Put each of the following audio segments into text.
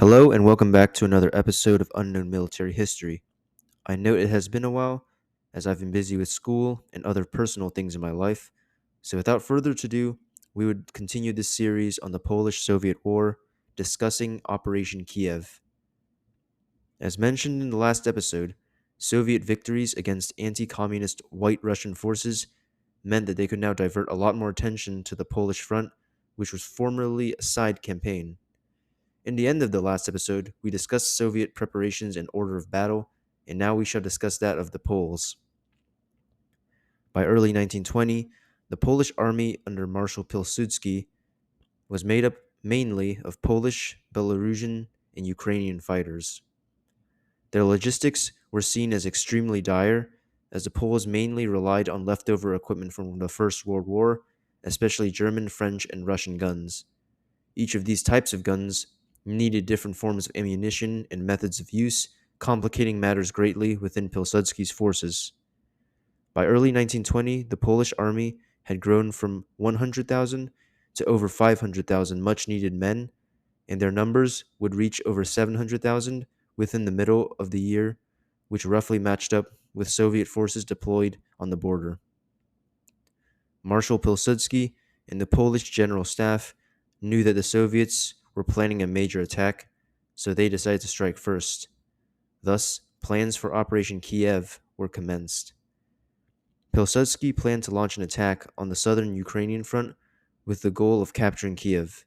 Hello and welcome back to another episode of Unknown Military History. I know it has been a while, as I've been busy with school and other personal things in my life, so without further ado, we would continue this series on the Polish-Soviet War, discussing Operation Kiev. As mentioned in the last episode, Soviet victories against anti-communist White Russian forces meant that they could now divert a lot more attention to the Polish front, which was formerly a side campaign. In the end of the last episode, we discussed Soviet preparations and order of battle, and now we shall discuss that of the Poles. By early 1920, the Polish army under Marshal Pilsudski was made up mainly of Polish, Belarusian, and Ukrainian fighters. Their logistics were seen as extremely dire, as the Poles mainly relied on leftover equipment from the First World War, especially German, French, and Russian guns. Each of these types of guns needed different forms of ammunition and methods of use, complicating matters greatly within Pilsudski's forces. By early 1920, the Polish army had grown from 100,000 to over 500,000 much needed men, and their numbers would reach over 700,000 within the middle of the year, which roughly matched up with Soviet forces deployed on the border. Marshal Pilsudski and the Polish General Staff knew that the Soviets were planning a major attack, so they decided to strike first. Thus, plans for Operation Kiev were commenced. Pilsudski planned to launch an attack on the southern Ukrainian front with the goal of capturing Kiev.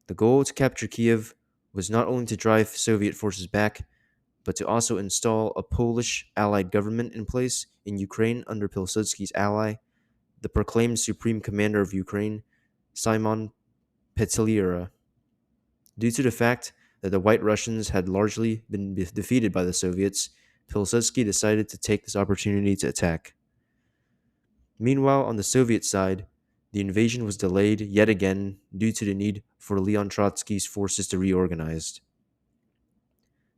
The goal to capture Kiev was not only to drive Soviet forces back, but to also install a Polish allied government in place in Ukraine under Pilsudski's ally, the proclaimed Supreme Commander of Ukraine, Simon Petlura. Due to the fact that the White Russians had largely been defeated by the Soviets, Pilsudski decided to take this opportunity to attack. Meanwhile, on the Soviet side, the invasion was delayed yet again due to the need for Leon Trotsky's forces to reorganize.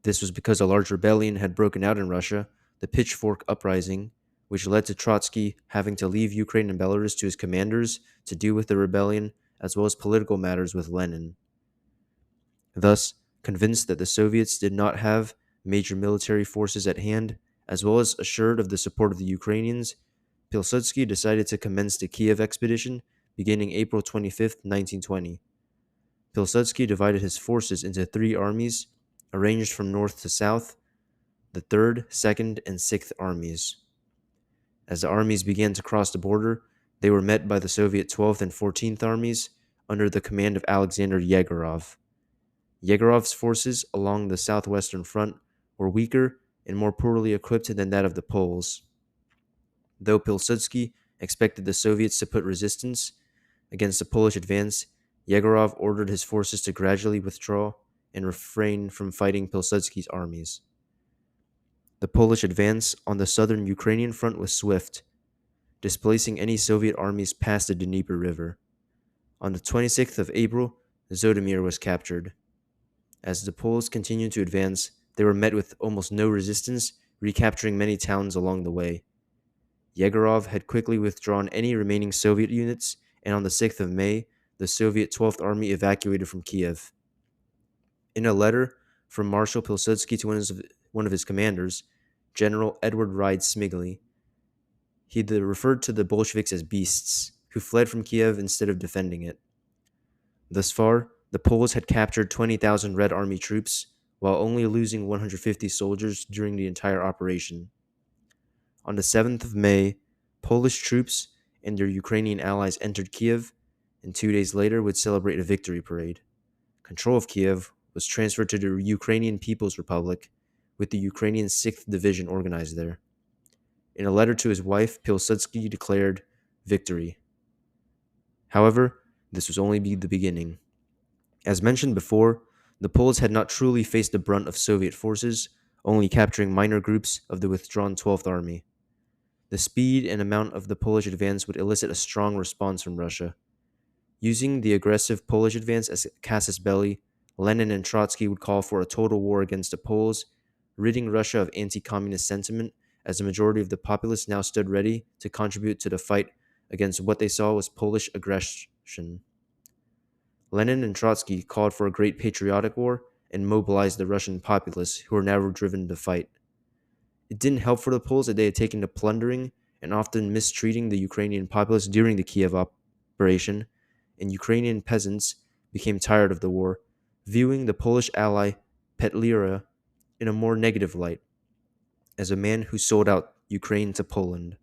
This was because a large rebellion had broken out in Russia, the Pitchfork Uprising, which led to Trotsky having to leave Ukraine and Belarus to his commanders to deal with the rebellion, as well as political matters with Lenin. Thus, convinced that the Soviets did not have major military forces at hand, as well as assured of the support of the Ukrainians, Pilsudski decided to commence the Kiev expedition beginning April 25, 1920. Pilsudski divided his forces into three armies, arranged from north to south, the 3rd, 2nd, and 6th Armies. As the armies began to cross the border, they were met by the Soviet 12th and 14th Armies under the command of Alexander Yegorov. Yegorov's forces along the southwestern front were weaker and more poorly equipped than that of the Poles. Though Pilsudski expected the Soviets to put resistance against the Polish advance, Yegorov ordered his forces to gradually withdraw and refrain from fighting Pilsudski's armies. The Polish advance on the southern Ukrainian front was swift, displacing any Soviet armies past the Dnieper River. On the 26th of April, Zhytomyr was captured. As the Poles continued to advance, they were met with almost no resistance, recapturing many towns along the way. Yegorov had quickly withdrawn any remaining Soviet units, and on the 6th of May, the Soviet 12th Army evacuated from Kiev. In a letter from Marshal Pilsudski to one of his commanders, General Edward Ride Smigly, he referred to the Bolsheviks as beasts, who fled from Kiev instead of defending it. Thus far, the Poles had captured 20,000 Red Army troops, while only losing 150 soldiers during the entire operation. On the 7th of May, Polish troops and their Ukrainian allies entered Kiev, and 2 days later would celebrate a victory parade. Control of Kiev was transferred to the Ukrainian People's Republic, with the Ukrainian 6th Division organized there. In a letter to his wife, Pilsudski declared victory. However, this was only the beginning. As mentioned before, the Poles had not truly faced the brunt of Soviet forces, only capturing minor groups of the withdrawn 12th Army. The speed and amount of the Polish advance would elicit a strong response from Russia. Using the aggressive Polish advance as casus belli, Lenin and Trotsky would call for a total war against the Poles, ridding Russia of anti-communist sentiment, as the majority of the populace now stood ready to contribute to the fight against what they saw was Polish aggression. Lenin and Trotsky called for a great patriotic war, and mobilized the Russian populace, who were now driven to fight. It didn't help for the Poles that they had taken to plundering and often mistreating the Ukrainian populace during the Kiev operation, and Ukrainian peasants became tired of the war, viewing the Polish ally Petlira in a more negative light, as a man who sold out Ukraine to Poland.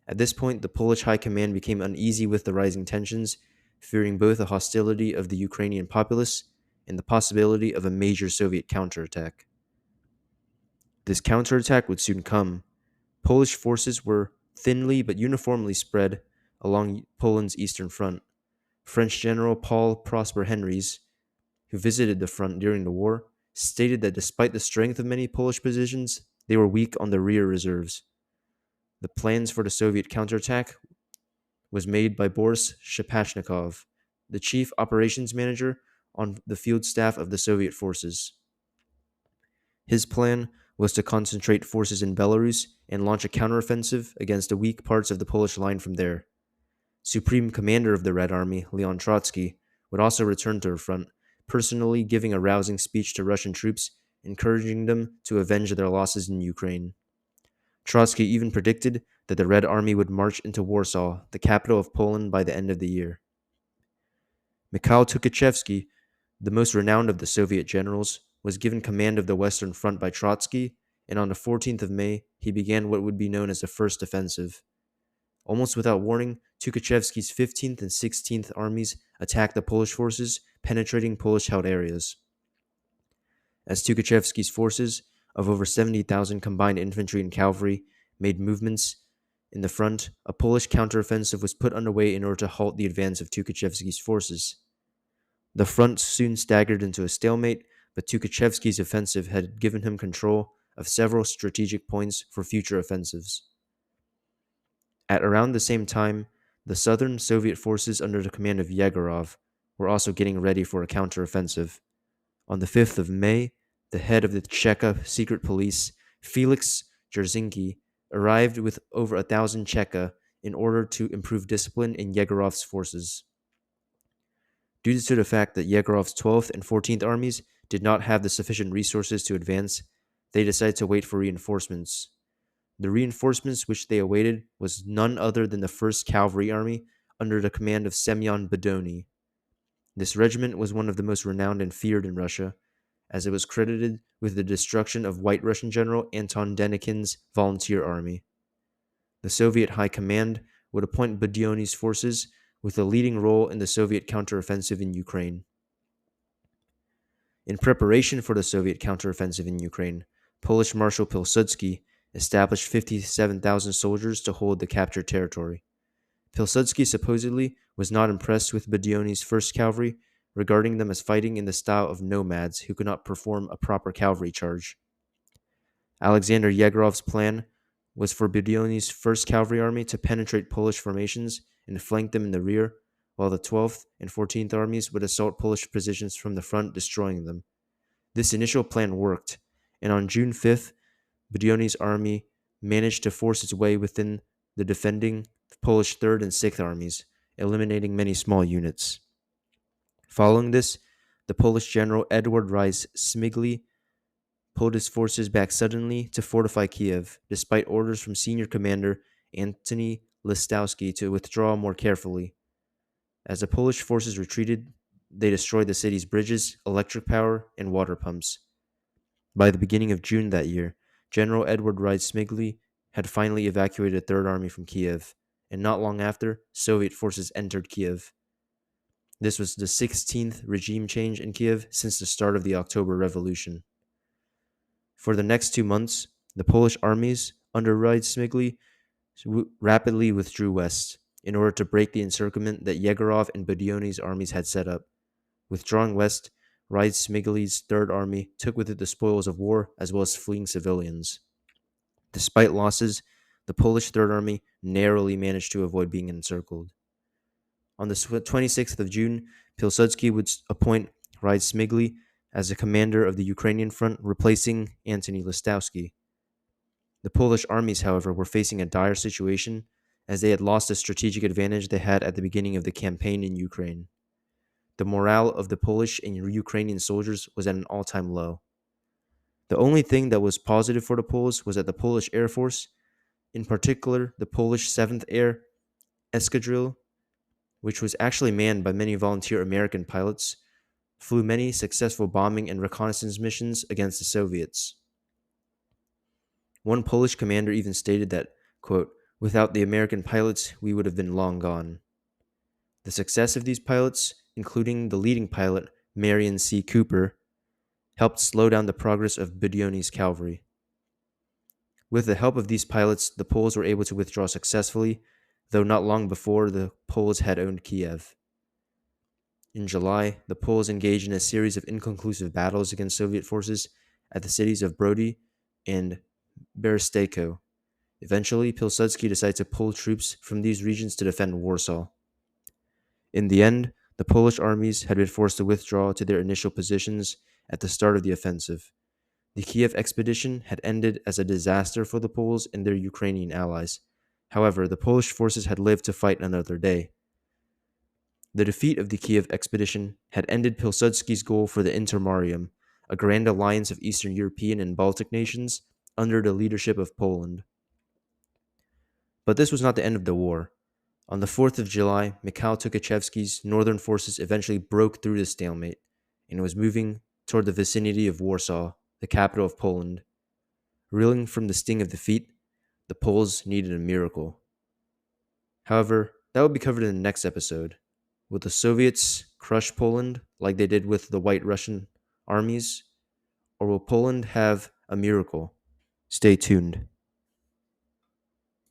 At this point, the Polish high command became uneasy with the rising tensions, fearing both the hostility of the Ukrainian populace and the possibility of a major Soviet counterattack. This counterattack would soon come. Polish forces were thinly but uniformly spread along Poland's eastern front. French General Paul Prosper Henrys, who visited the front during the war, stated that despite the strength of many Polish positions, they were weak on the rear reserves. The plans for the Soviet counterattack was made by Boris Shapashnikov, the chief operations manager on the field staff of the Soviet forces. His plan was to concentrate forces in Belarus and launch a counteroffensive against the weak parts of the Polish line from there. Supreme Commander of the Red Army, Leon Trotsky, would also return to her front, personally giving a rousing speech to Russian troops, encouraging them to avenge their losses in Ukraine. Trotsky even predicted that the Red Army would march into Warsaw, the capital of Poland, by the end of the year. Mikhail Tukhachevsky, the most renowned of the Soviet generals, was given command of the Western Front by Trotsky, and on the 14th of May, he began what would be known as the First Offensive. Almost without warning, Tukhachevsky's 15th and 16th armies attacked the Polish forces, penetrating Polish-held areas. As Tukhachevsky's forces, of over 70,000 combined infantry and cavalry, made movements in the front, a Polish counteroffensive was put underway in order to halt the advance of Tukhachevsky's forces. The front soon staggered into a stalemate, but Tukhachevsky's offensive had given him control of several strategic points for future offensives. At around the same time, the southern Soviet forces under the command of Yegorov were also getting ready for a counteroffensive. On the 5th of May, the head of the Cheka secret police, Felix Dzerzhinsky, arrived with over 1,000 Cheka in order to improve discipline in Yegorov's forces. Due to the fact that Yegorov's 12th and 14th armies did not have the sufficient resources to advance, they decided to wait for reinforcements. The reinforcements which they awaited was none other than the 1st Cavalry Army under the command of Semyon Bedony. This regiment was one of the most renowned and feared in Russia, as it was credited with the destruction of White Russian General Anton Denikin's volunteer army. The Soviet High Command would appoint Bedony's forces with a leading role in the Soviet counteroffensive in Ukraine. In preparation for the Soviet counteroffensive in Ukraine, Polish Marshal Pilsudski established 57,000 soldiers to hold the captured territory. Pilsudski supposedly was not impressed with Bedony's 1st Cavalry, regarding them as fighting in the style of nomads who could not perform a proper cavalry charge. Alexander Yegorov's plan was for Bedony's 1st Cavalry Army to penetrate Polish formations and flank them in the rear, while the 12th and 14th armies would assault Polish positions from the front, destroying them. This initial plan worked, and on June 5th, Bedony's army managed to force its way within the defending Polish 3rd and 6th armies, eliminating many small units. Following this, the Polish general Edward Rys-Smigli pulled his forces back suddenly to fortify Kiev, despite orders from senior commander Antony Listowski to withdraw more carefully. As the Polish forces retreated, they destroyed the city's bridges, electric power, and water pumps. By the beginning of June that year, General Edward Rys-Smigli had finally evacuated the 3rd Army from Kiev, and not long after, Soviet forces entered Kiev. This was the 16th regime change in Kiev since the start of the October Revolution. For the next 2 months, the Polish armies under Rys-Smigli rapidly withdrew west in order to break the encirclement that Yegorov and Bedony's armies had set up. Withdrawing west, Rys-Smigli's 3rd Army took with it the spoils of war as well as fleeing civilians. Despite losses, the Polish 3rd Army narrowly managed to avoid being encircled. On the 26th of June, Pilsudski would appoint Rys-Smigli as the commander of the Ukrainian front, replacing Antony Listowski. The Polish armies, however, were facing a dire situation, as they had lost the strategic advantage they had at the beginning of the campaign in Ukraine. the morale of the Polish and Ukrainian soldiers was at an all-time low. The only thing that was positive for the Poles was that the Polish Air Force, in particular the Polish 7th Air Escadrille, which was actually manned by many volunteer American pilots, flew many successful bombing and reconnaissance missions against the Soviets. One Polish commander even stated that, quote, "Without the American pilots, we would have been long gone." The success of these pilots, including the leading pilot, Marion C. Cooper, helped slow down the progress of Budyonny's cavalry. With the help of these pilots, the Poles were able to withdraw successfully, though not long before the Poles had owned Kiev. In July, the Poles engaged in a series of inconclusive battles against Soviet forces at the cities of Bloodied and Berestechko. Eventually, Pilsudski decided to pull troops from these regions to defend Warsaw. In the end, the Polish armies had been forced to withdraw to their initial positions at the start of the offensive. The Kiev expedition had ended as a disaster for the Poles and their Ukrainian allies. However, the Polish forces had lived to fight another day. The defeat of the Kiev expedition had ended Pilsudski's goal for the Intermarium, a grand alliance of Eastern European and Baltic nations under the leadership of Poland. But this was not the end of the war. On the 4th of July, Mikhail Tukhachevsky's northern forces eventually broke through the stalemate and was moving toward the vicinity of Warsaw, the capital of Poland. Reeling from the sting of defeat, the Poles needed a miracle. However, that will be covered in the next episode. Will the Soviets crush Poland like they did with the White Russian armies? Or will Poland have a miracle? Stay tuned.